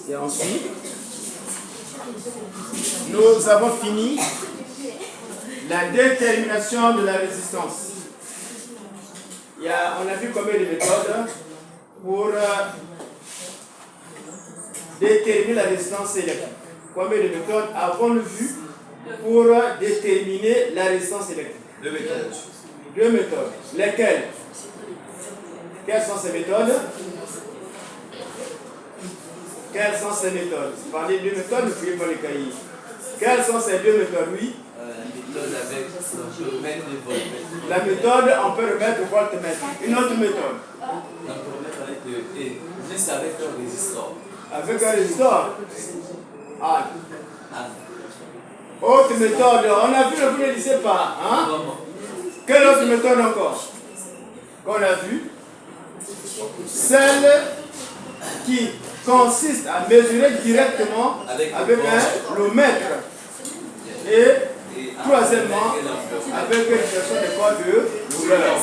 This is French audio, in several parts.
Et ensuite, nous avons fini la détermination de la résistance. On a vu combien de méthodes pour déterminer la résistance électrique. Combien de méthodes avons-nous vu pour déterminer la résistance électrique? 2 méthodes. 2 méthodes. Lesquelles? Quelles sont ces méthodes? Quelles sont ces méthodes? Parlez de 2 méthodes, vous pouvez pas les cahiers. Quelles sont ces 2 méthodes? Oui. La méthode avec voltmètre et voltmètre. La méthode, on peut remettre au voltmètre. Une autre méthode. On peut remettre avec juste avec un résistor. Avec un résistor. Ah. Autre méthode, on a vu, vous ne le lisez pas. Hein? Quelle autre méthode encore qu'on a vu? Celle qui consiste à mesurer directement avec un lomètre. Et troisièmement, avec une question de code de couleur.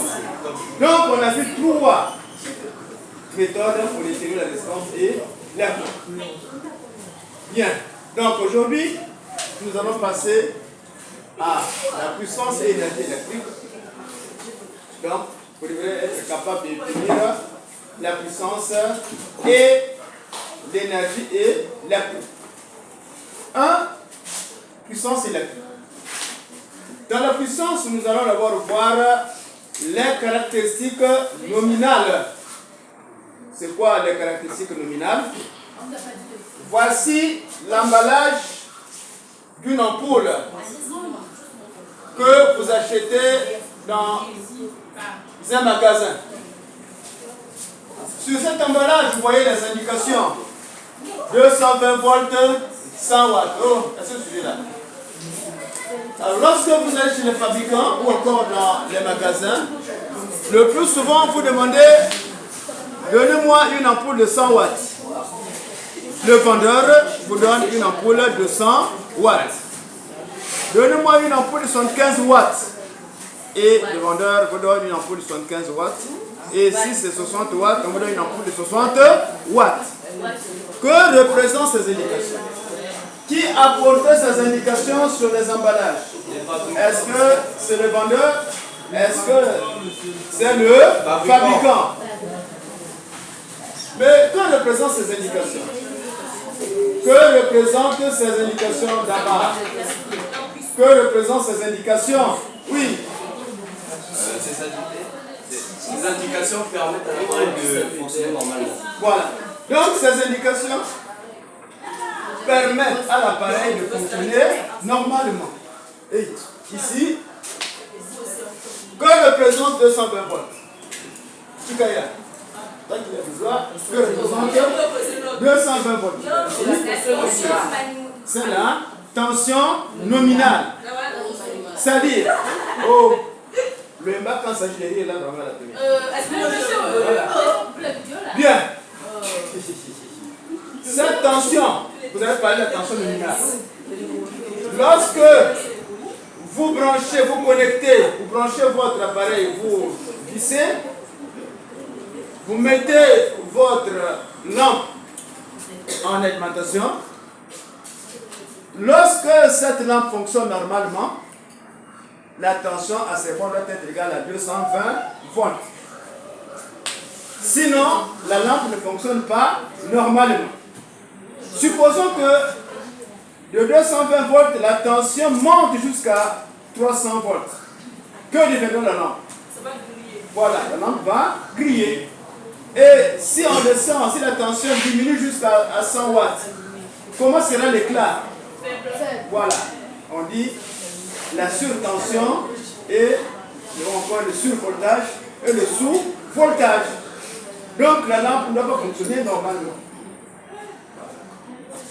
Donc, on a vu 3 méthodes pour déterminer la résistance et la couleur. Bien. Donc, aujourd'hui, nous allons passer à la puissance et l'énergie électrique. Donc, vous devrez être capable de définir la puissance et l'énergie et l'électrique. 1. Puissance électrique. Dans la puissance, nous allons d'abord voir les caractéristiques nominales. C'est quoi les caractéristiques nominales? Voici l'emballage d'une ampoule que vous achetez dans un magasin. Sur cet emballage, vous voyez les indications. 220 volts, 100 watts. Oh, est-ce que celui-là? Alors, lorsque vous allez chez les fabricants ou encore dans les magasins, le plus souvent, vous demandez donnez-moi une ampoule de 100 watts. Le vendeur vous donne une ampoule de 100 watts. Donnez-moi une ampoule de 75 watts. Et le vendeur vous donne une ampoule de 75 watts. Et si c'est 60 watts, on vous donne une ampoule de 60 watts. Que représentent ces indications? Qui apporte ces indications sur les emballages? Est-ce que c'est le vendeur? Est-ce que c'est le fabricant? Mais que représentent ces indications? Que représentent ces indications d'abord? Que représentent ces indications? Oui. Ces indications permettent à l'appareil de fonctionner normalement. Voilà. Donc ces indications permettent à l'appareil de fonctionner normalement. Et ici, que représente 220 volts? Chikaya. Que représente 220 volts? C'est la tension nominale. C'est-à-dire, oh, le MBA quand ça s'agit de lire là, vraiment la télé. Bien. Cette tension, vous avez parlé de la tension nominale. Lorsque vous branchez, vous connectez, vous branchez votre appareil, vous vissez, vous mettez votre lampe en alimentation. Lorsque cette lampe fonctionne normalement, la tension à ces volts doit être égale à 220 volts. Sinon, la lampe ne fonctionne pas normalement. Supposons que de 220 volts, la tension monte jusqu'à 300 volts. Que deviendra la lampe? Voilà, la lampe va griller. Et si on descend, si la tension diminue jusqu'à 100 watts, comment sera l'éclat? Voilà, on dit la surtension et le survoltage et le sous-voltage. Donc la lampe ne doit pas fonctionner normalement.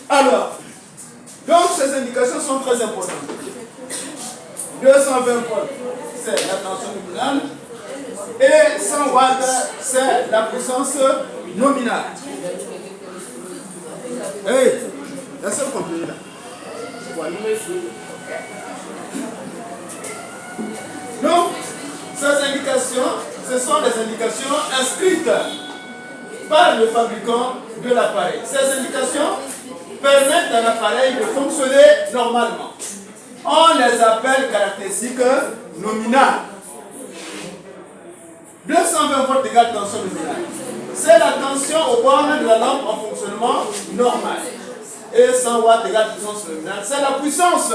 Alors, donc ces indications sont très importantes. 220 volts, c'est la tension nominale. Et 100 watts, c'est la puissance nominale. Hey, laissez-moi comprendre là. Donc, ces indications, ce sont des indications inscrites par le fabricant de l'appareil. Ces indications permettent à l'appareil de fonctionner normalement. On les appelle caractéristiques nominales. 220 volts égale tension nominale. C'est la tension aux bornes de la lampe en fonctionnement normal. Et 100 watts égale puissance nominale. C'est la puissance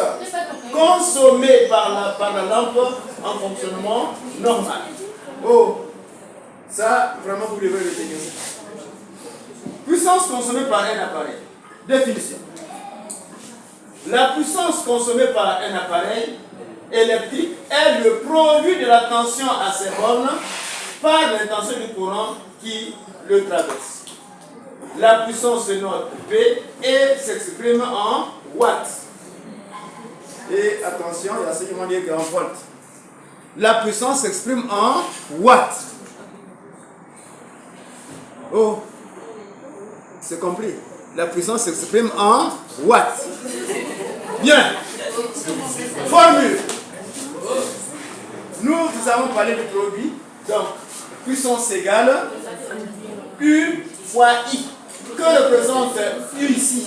consommée par la lampe en fonctionnement normal. Oh, ça, vraiment, vous devez le retenir. Puissance consommée par un appareil. Définition. La puissance consommée par un appareil électrique est le produit de la tension à ses bornes par l'intention du courant qui le traverse. La puissance se note P et s'exprime en watts. Et attention, il y a ceux qui vont dire qu'en volts. La puissance s'exprime en watts. Oh, c'est compris. La puissance s'exprime en watts. Bien. Formule. Nous avons parlé du produit. Donc, puissance égale U fois I. Que représente U ici?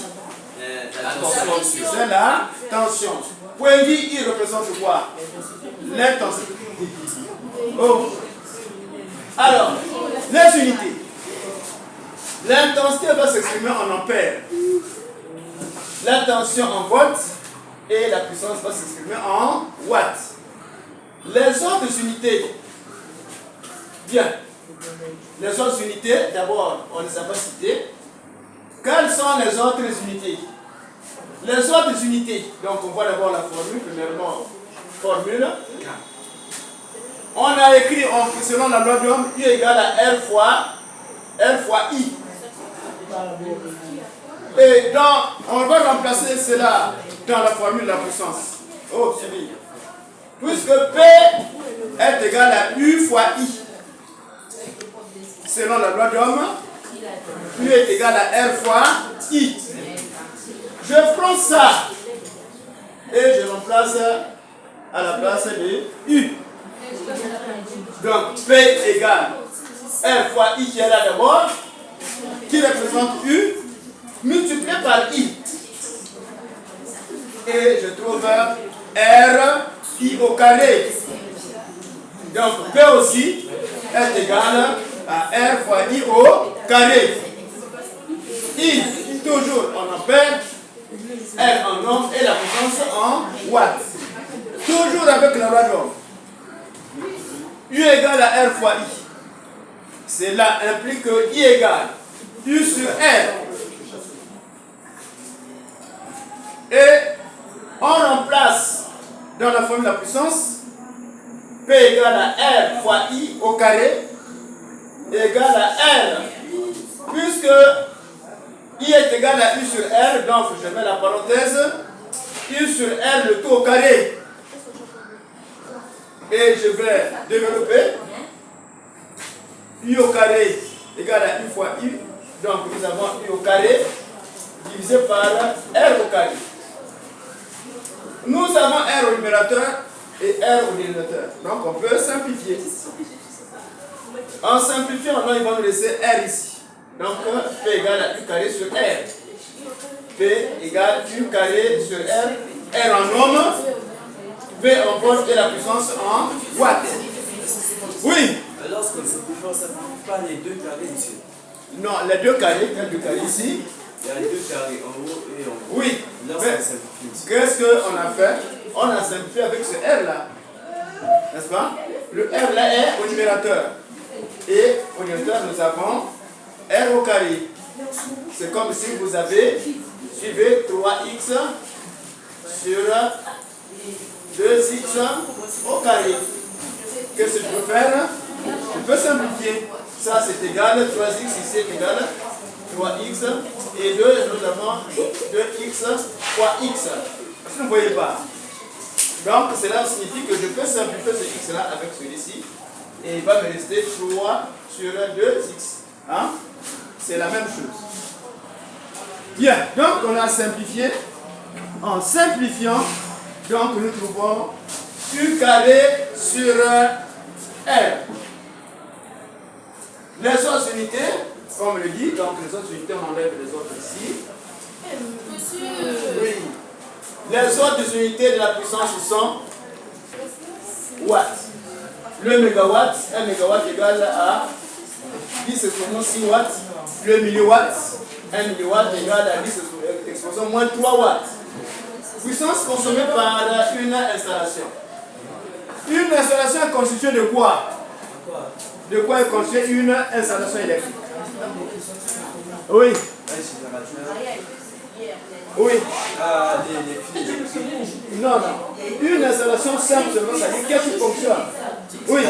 C'est la tension. Point D, I représente quoi? L'intensité. Oh. Alors, les unités. L'intensité va s'exprimer en ampères. La tension en volts et la puissance va s'exprimer en watts. Les autres unités. Bien. Les autres unités, d'abord, on ne les a pas citées. Quelles sont les autres unités? Les autres unités, donc on voit d'abord la formule, premièrement, formule. On a écrit selon la loi d'Ohm, U égale à R fois I. Et on va remplacer cela dans la formule de la puissance. Oh, c'est bien. Puisque P est égal à U fois I. Selon la loi d'Ohm, U est égal à R fois I. Je prends ça et je remplace à la place de U. Donc P égale R fois I qui est là d'abord, qui représente U, multiplié par I. Et je trouve R I au carré. Donc P aussi est égal à R fois I au carré. I, toujours en ampères, R en ohm et la puissance en watts. Toujours avec la loi d'Ohm. U égale à R fois I. Cela implique que I égale U sur R. Et on remplace dans la formule de la puissance P égale à R fois I au carré égale à R. Puisque I est égal à U sur R, donc je mets la parenthèse, U sur R le tout au carré. Et je vais développer. U au carré égale à U fois U. Donc nous avons U au carré divisé par R au carré. Nous avons R au numérateur et R au dénominateur. Donc on peut simplifier. En simplifiant, il va nous laisser R ici. Donc P égale à U carré sur R. P égale U carré sur R. R en ohm, V en volts et la puissance en watts. Oui. Alors, ce qu'on simplifie, on ne simplifie pas les deux carrés ici. Non, les deux carrés, quel deux carrés ici? Il y a les deux carrés en haut et en bas. Oui. Là, ça simplifie ici. Qu'est-ce qu'on a fait? On a simplifié avec ce R là. N'est-ce pas? Le R là est au numérateur. Et au numérateur, nous avons R au carré. C'est comme si vous avez suivi 3x sur 2x au carré. Qu'est-ce que je peux faire? Je peux simplifier. Ça c'est égal, 3x ici est égal 3x. Et 2, nous avons 2x fois x. Est-ce que vous ne voyez pas? Donc cela signifie que je peux simplifier ce x là avec celui-ci. Et il va me rester 3 sur 2x. Hein? C'est la même chose. Bien, donc on a simplifié. En simplifiant, donc nous trouvons U carré sur R. Les autres unités, comme le dit, donc les autres unités, on enlève les autres ici. Oui. Les autres unités de la puissance sont watts. Le mégawatt, 1 mégawatt égale à 10 exposants 6 watts. Le milliwatt, 1 milliwatt égale à 10 exposants moins 3 watts. Puissance consommée par une installation. Une installation est constituée de quoi? De quoi est constituée une installation électrique? Oui. Oui. Non, non. Une installation simple seulement, ça dit qu'est-ce qui fonctionne? Oui.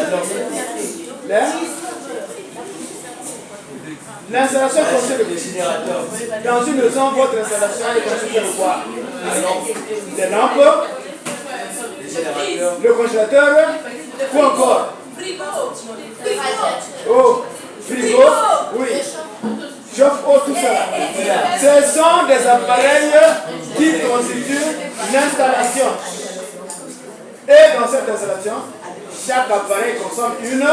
L'installation constituée de générateur. Dans une maison, votre installation est constituée de quoi? Des lampes, le congélateur, quoi encore? Oh, frigo, oui. Chauffe-eau, tout ça. Ce sont des appareils qui constituent l'installation. Et dans cette installation, chaque appareil consomme une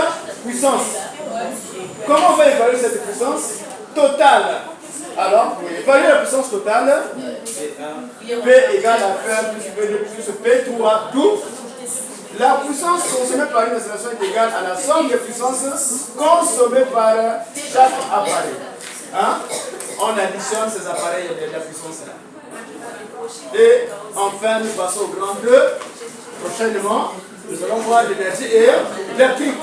puissance. Comment on va évaluer cette puissance totale? Alors, pour évaluer la puissance totale, P égale à F plus P2 plus P, tout. La puissance consommée par une installation est égale à la somme des puissances consommées par chaque appareil. Hein? On additionne ces appareils de la puissance là. Et enfin, nous passons au grand 2. Prochainement, nous allons voir l'énergie électrique.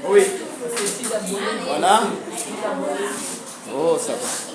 Oui. Voilà. Oh, ça va.